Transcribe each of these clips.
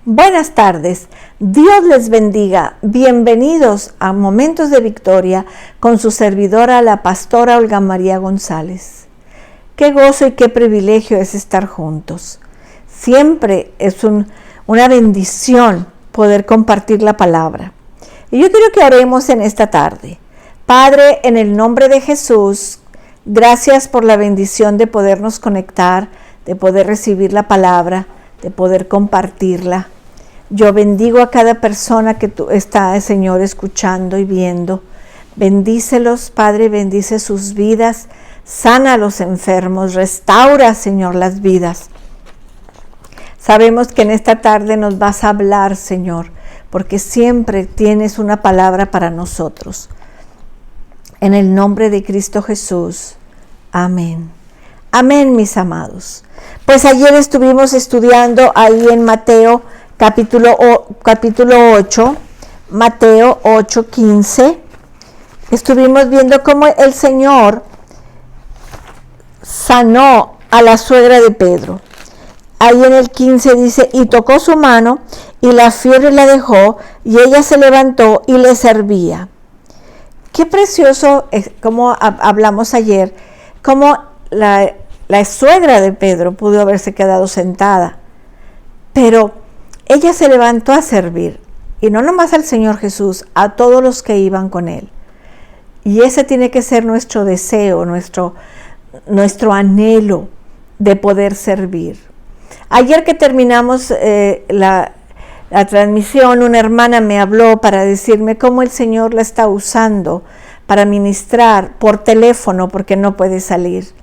Buenas tardes, Dios les bendiga, bienvenidos a Momentos de Victoria con su servidora, la pastora Olga María González. Qué gozo y qué privilegio es estar juntos. Siempre es una bendición poder compartir la palabra. Y yo quiero que oremos en esta tarde. Padre, en el nombre de Jesús, gracias por la bendición de podernos conectar, de poder recibir la palabra, de poder compartirla. Yo bendigo a cada persona que tú estás, Señor, escuchando y viendo. Bendícelos, Padre, bendice sus vidas, sana a los enfermos, restaura, Señor, las vidas. Sabemos que en esta tarde nos vas a hablar, Señor, porque siempre tienes una palabra para nosotros. En el nombre de Cristo Jesús. Amén. Amén, mis amados. Pues ayer estuvimos estudiando ahí en Mateo capítulo 8, Mateo 8:15. Estuvimos viendo cómo el Señor sanó a la suegra de Pedro. Ahí en el 15 dice, y tocó su mano, y la fiebre la dejó, y ella se levantó y le servía. Qué precioso, como hablamos ayer, cómo la suegra de Pedro pudo haberse quedado sentada, pero ella se levantó a servir, y no nomás al Señor Jesús, a todos los que iban con él. Y ese tiene que ser nuestro deseo, nuestro anhelo de poder servir. Ayer que terminamos la transmisión, una hermana me habló para decirme cómo el Señor la está usando para ministrar por teléfono porque no puede salir.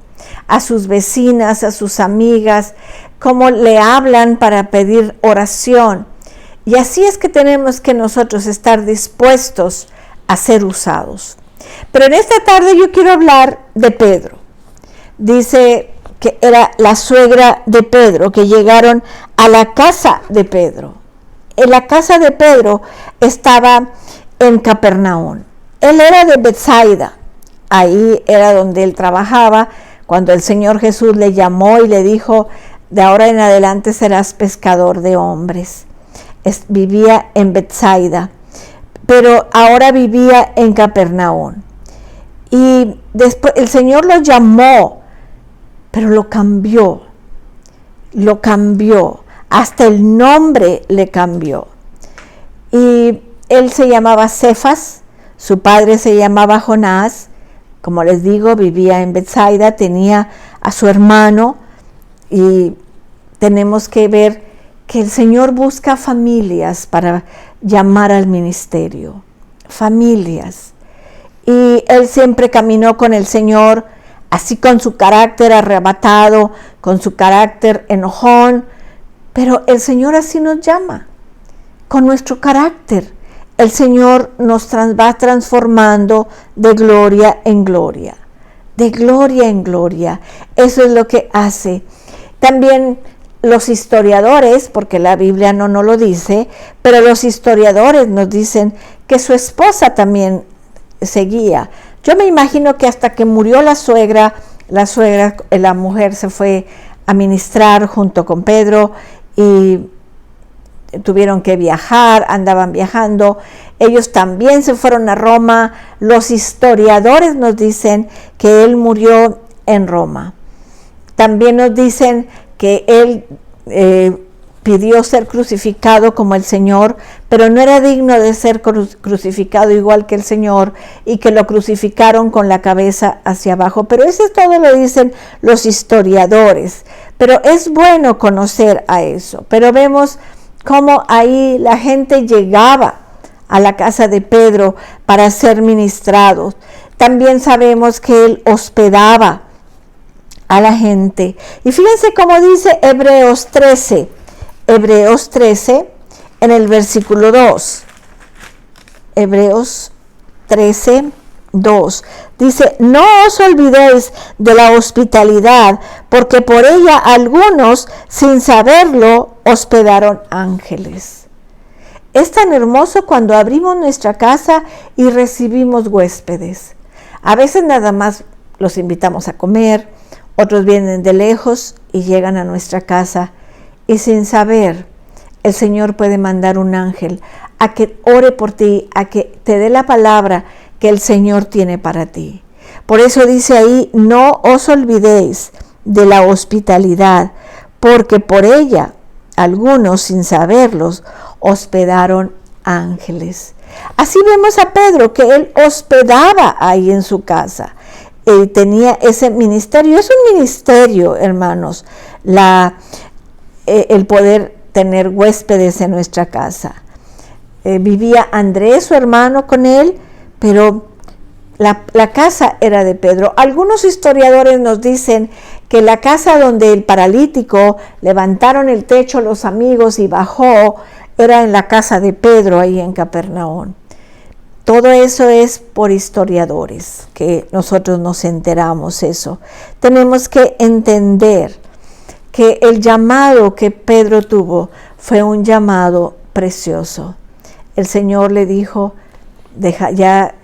A sus vecinas, a sus amigas, cómo le hablan para pedir oración. Y así es que tenemos que nosotros estar dispuestos a ser usados. Pero en esta tarde yo quiero hablar de Pedro. Dice que era la suegra de Pedro, que llegaron a la casa de Pedro. En la casa de Pedro estaba en Capernaum. Él era de Betsaida. Ahí era donde él trabajaba. Cuando el Señor Jesús le llamó y le dijo, de ahora en adelante serás pescador de hombres. Vivía en Betsaida, pero ahora vivía en Capernaum. Y después el Señor lo llamó, pero lo cambió, hasta el nombre le cambió. Y él se llamaba Cefas, su padre se llamaba Jonás. Como les digo, vivía en Betsaida, tenía a su hermano, y tenemos que ver que el Señor busca familias para llamar al ministerio, familias. Y él siempre caminó con el Señor, así con su carácter arrebatado, con su carácter enojón, pero el Señor así nos llama, con nuestro carácter. El Señor nos va transformando de gloria en gloria, de gloria en gloria. Eso es lo que hace. También los historiadores, porque la Biblia no nos lo dice, pero los historiadores nos dicen que su esposa también seguía. Yo me imagino que hasta que murió la mujer se fue a ministrar junto con Pedro y tuvieron que viajar, andaban viajando. Ellos también se fueron a Roma. Los historiadores nos dicen que él murió en Roma. También nos dicen que él pidió ser crucificado como el Señor, pero no era digno de ser crucificado igual que el Señor, y que lo crucificaron con la cabeza hacia abajo. Pero eso todo lo dicen los historiadores. Pero es bueno conocer a eso. Pero vemos cómo ahí la gente llegaba a la casa de Pedro para ser ministrados. También sabemos que él hospedaba a la gente. Y fíjense cómo dice Hebreos 13 en el versículo 2. Hebreos 13, 2. Dice, no os olvidéis de la hospitalidad, porque por ella algunos, sin saberlo, hospedaron ángeles. Es tan hermoso cuando abrimos nuestra casa y recibimos huéspedes. A veces nada más los invitamos a comer, otros vienen de lejos y llegan a nuestra casa, y sin saber el Señor puede mandar un ángel a que ore por ti, a que te dé la palabra que el Señor tiene para ti. Por eso dice ahí, no os olvidéis de la hospitalidad, porque por ella algunos, sin saberlos, hospedaron ángeles. Así vemos a Pedro, que él hospedaba ahí en su casa. Tenía ese ministerio. Es un ministerio, hermanos, el poder tener huéspedes en nuestra casa. Vivía Andrés, su hermano, con él, pero la casa era de Pedro. Algunos historiadores nos dicen que la casa donde el paralítico levantaron el techo los amigos y bajó, era en la casa de Pedro, ahí en Capernaum. Todo eso es por historiadores, que nosotros nos enteramos eso. Tenemos que entender que el llamado que Pedro tuvo fue un llamado precioso. El Señor le dijo, ya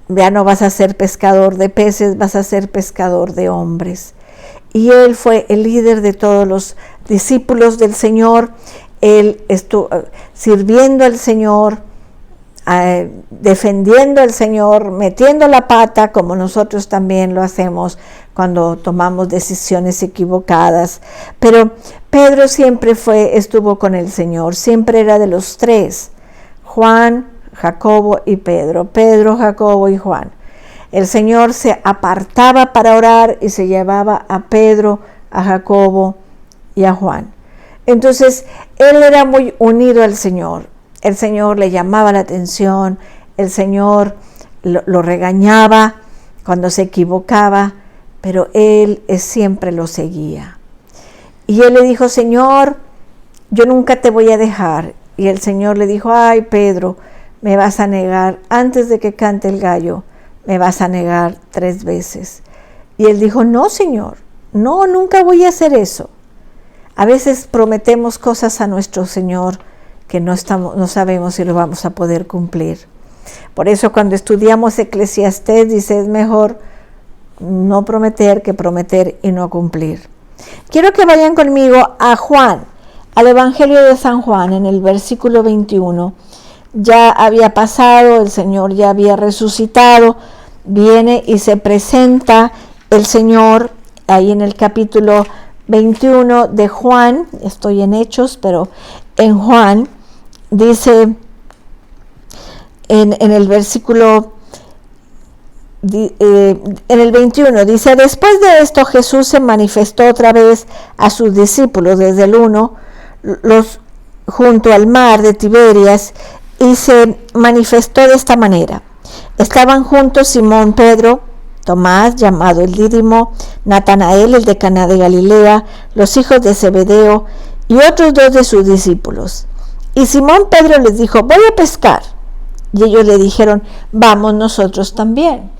no vas a ser pescador de peces, vas a ser pescador de hombres. Y él fue el líder de todos los discípulos del Señor. Él estuvo sirviendo al Señor, defendiendo al Señor, metiendo la pata, como nosotros también lo hacemos cuando tomamos decisiones equivocadas. Pero Pedro siempre estuvo con el Señor, siempre era de los tres: Juan, Jacobo y Pedro. Pedro, Jacobo y Juan. El Señor se apartaba para orar y se llevaba a Pedro, a Jacobo y a Juan. Entonces, él era muy unido al Señor. El Señor le llamaba la atención, el Señor lo regañaba cuando se equivocaba, pero él siempre lo seguía. Y él le dijo, Señor, yo nunca te voy a dejar. Y el Señor le dijo, ay, Pedro, me vas a negar, antes de que cante el gallo, me vas a negar 3 veces. Y él dijo, no, Señor, no, nunca voy a hacer eso. A veces prometemos cosas a nuestro Señor que no sabemos si lo vamos a poder cumplir. Por eso cuando estudiamos Eclesiastés dice, es mejor no prometer que prometer y no cumplir. Quiero que vayan conmigo a Juan, al Evangelio de San Juan, en el versículo 21. Ya había pasado, el Señor ya había resucitado, viene y se presenta el Señor ahí en el capítulo 21 de Juan. Estoy en Hechos, pero en Juan dice, en el versículo en el 21 dice, después de esto Jesús se manifestó otra vez a sus discípulos desde el 1, junto al mar de Tiberias, y se manifestó de esta manera. Estaban juntos Simón Pedro, Tomás, llamado el Dídimo, Natanael, el de Caná de Galilea, los hijos de Zebedeo, y otros 2 de sus discípulos. Y Simón Pedro les dijo, voy a pescar. Y ellos le dijeron, vamos nosotros también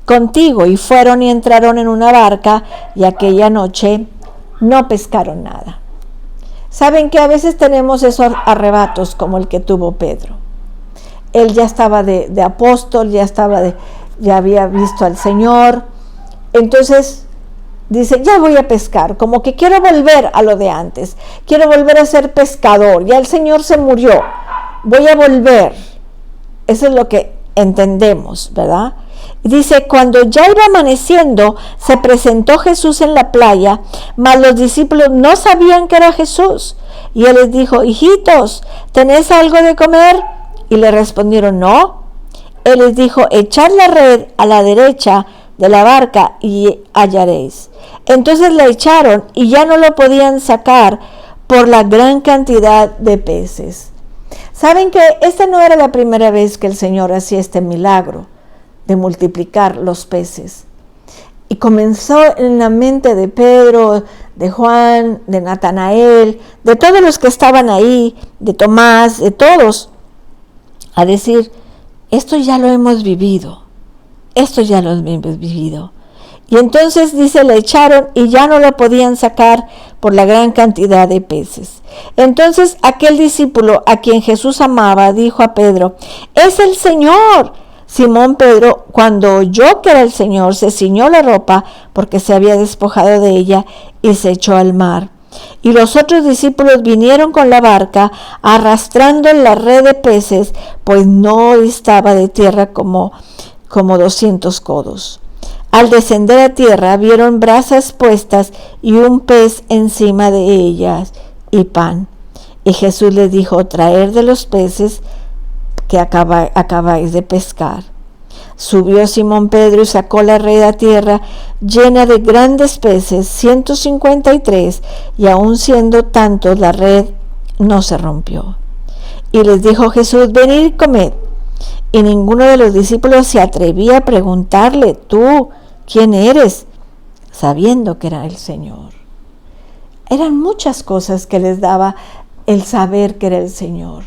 contigo. Y fueron y entraron en una barca, y aquella noche no pescaron nada. Saben que a veces tenemos esos arrebatos como el que tuvo Pedro. Él ya estaba de apóstol, ya había visto al Señor. Entonces dice, ya voy a pescar, como que quiero volver a lo de antes, quiero volver a ser pescador, ya el Señor se murió, voy a volver. Eso es lo que entendemos, ¿verdad? Y dice, cuando ya iba amaneciendo, se presentó Jesús en la playa, mas los discípulos no sabían que era Jesús. Y él les dijo, hijitos, ¿tenéis algo de comer? Y le respondieron, no. Él les dijo, echad la red a la derecha de la barca y hallaréis. Entonces la echaron y ya no lo podían sacar por la gran cantidad de peces. Saben que esta no era la primera vez que el Señor hacía este milagro de multiplicar los peces. Y comenzó en la mente de Pedro, de Juan, de Natanael, de todos los que estaban ahí, de Tomás, de todos, a decir, esto ya lo hemos vivido, esto ya lo hemos vivido. Y entonces dice, le echaron y ya no lo podían sacar por la gran cantidad de peces. Entonces aquel discípulo a quien Jesús amaba dijo a Pedro, es el Señor. Simón Pedro, cuando oyó que era el Señor, se ciñó la ropa porque se había despojado de ella y se echó al mar. Y los otros discípulos vinieron con la barca, arrastrando la red de peces, pues no estaba de tierra como 200 codos. Al descender a tierra, vieron brasas puestas y un pez encima de ellas y pan. Y Jesús les dijo: traed de los peces que acabáis de pescar. Subió Simón Pedro y sacó la red a tierra llena de grandes peces, 153, y aun siendo tantos la red no se rompió. Y les dijo Jesús: venid y comed. Y ninguno de los discípulos se atrevía a preguntarle: ¿tú quién eres?, sabiendo que era el Señor. Eran muchas cosas que les daba el saber que era el Señor.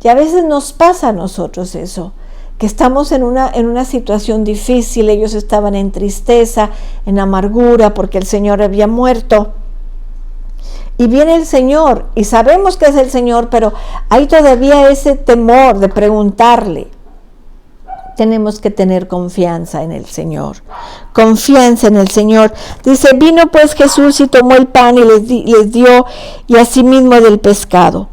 Y a veces nos pasa a nosotros eso, que estamos en una situación difícil. Ellos estaban en tristeza, en amargura, porque el Señor había muerto. Y viene el Señor, y sabemos que es el Señor, pero hay todavía ese temor de preguntarle. Tenemos que tener confianza en el Señor. Confianza en el Señor. Dice: vino pues Jesús y tomó el pan y les dio, y asimismo del pescado.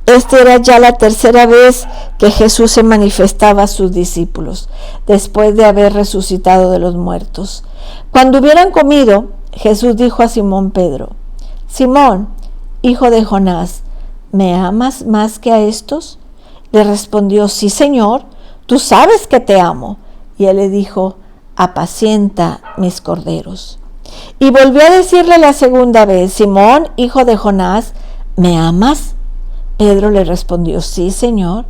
Esta era ya la tercera vez que Jesús se manifestaba a sus discípulos, después de haber resucitado de los muertos. Cuando hubieran comido, Jesús dijo a Simón Pedro: Simón, hijo de Jonás, ¿me amas más que a estos? Le respondió: sí, Señor, tú sabes que te amo. Y él le dijo: apacienta mis corderos. Y volvió a decirle la segunda vez: Simón, hijo de Jonás, ¿me amas? Pedro le respondió: sí, Señor,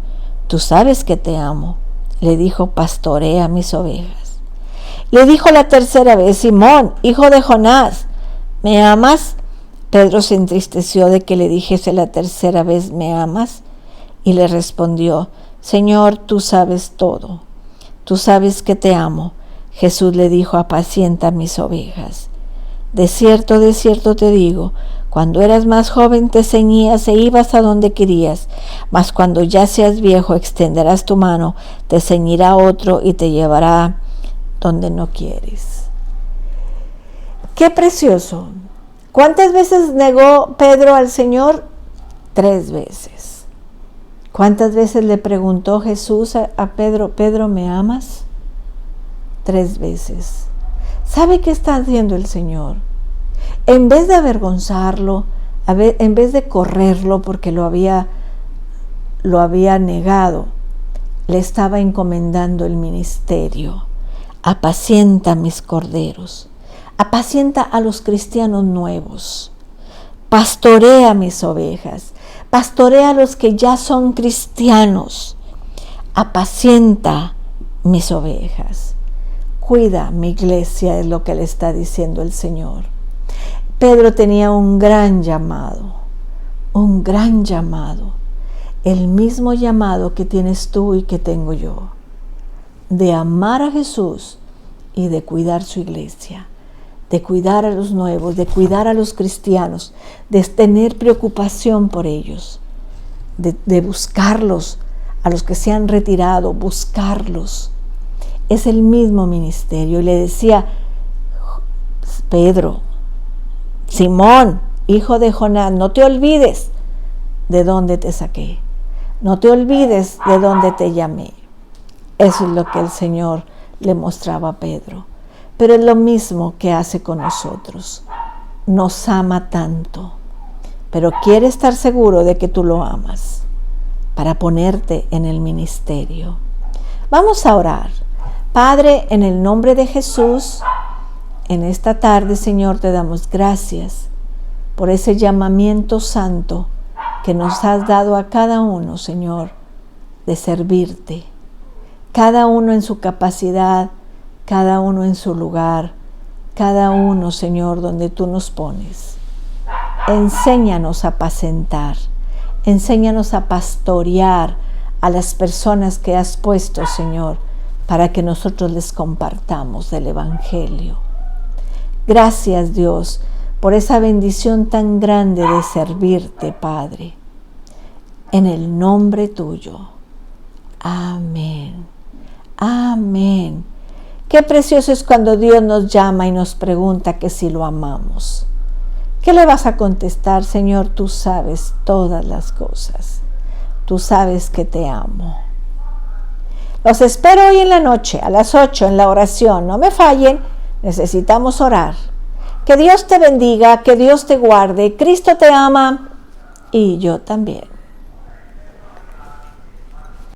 tú sabes que te amo. Le dijo: pastorea mis ovejas. Le dijo la tercera vez: Simón, hijo de Jonás, ¿me amas? Pedro se entristeció de que le dijese la tercera vez: ¿me amas? Y le respondió: Señor, tú sabes todo, tú sabes que te amo. Jesús le dijo: apacienta mis ovejas. De cierto te digo, cuando eras más joven te ceñías e ibas a donde querías, mas cuando ya seas viejo extenderás tu mano, te ceñirá otro y te llevará donde no quieres. ¡Qué precioso! ¿Cuántas veces negó Pedro al Señor? 3 veces. ¿Cuántas veces le preguntó Jesús a Pedro: Pedro, ¿me amas? 3 veces. ¿Sabe qué está haciendo el Señor? En vez de avergonzarlo, en vez de correrlo porque lo había negado, le estaba encomendando el ministerio. Apacienta mis corderos. Apacienta a los cristianos nuevos. Pastorea mis ovejas. Pastorea a los que ya son cristianos. Apacienta mis ovejas. Cuida mi iglesia, es lo que le está diciendo el Señor. Pedro tenía un gran llamado, el mismo llamado que tienes tú y que tengo yo, de amar a Jesús y de cuidar su iglesia, de cuidar a los nuevos, de cuidar a los cristianos, de tener preocupación por ellos, de buscarlos, a los que se han retirado, buscarlos. Es el mismo ministerio. Y le decía: Pedro, Simón, hijo de Jonás, no te olvides de dónde te saqué, no te olvides de dónde te llamé. Eso es lo que el Señor le mostraba a Pedro. Pero es lo mismo que hace con nosotros. Nos ama tanto, pero quiere estar seguro de que tú lo amas para ponerte en el ministerio. Vamos a orar. Padre, en el nombre de Jesús, en esta tarde, Señor, te damos gracias por ese llamamiento santo que nos has dado a cada uno, Señor, de servirte. Cada uno en su capacidad, cada uno en su lugar, cada uno, Señor, donde tú nos pones. Enséñanos a apacentar, enséñanos a pastorear a las personas que has puesto, Señor, para que nosotros les compartamos del Evangelio. Gracias, Dios, por esa bendición tan grande de servirte, Padre. En el nombre tuyo. Amén. Amén. Qué precioso es cuando Dios nos llama y nos pregunta que si lo amamos. ¿Qué le vas a contestar? Señor, tú sabes todas las cosas. Tú sabes que te amo. Los espero hoy en la noche, a las 8, en la oración. No me fallen, necesitamos orar. Que Dios te bendiga, que Dios te guarde. Cristo te ama y yo también.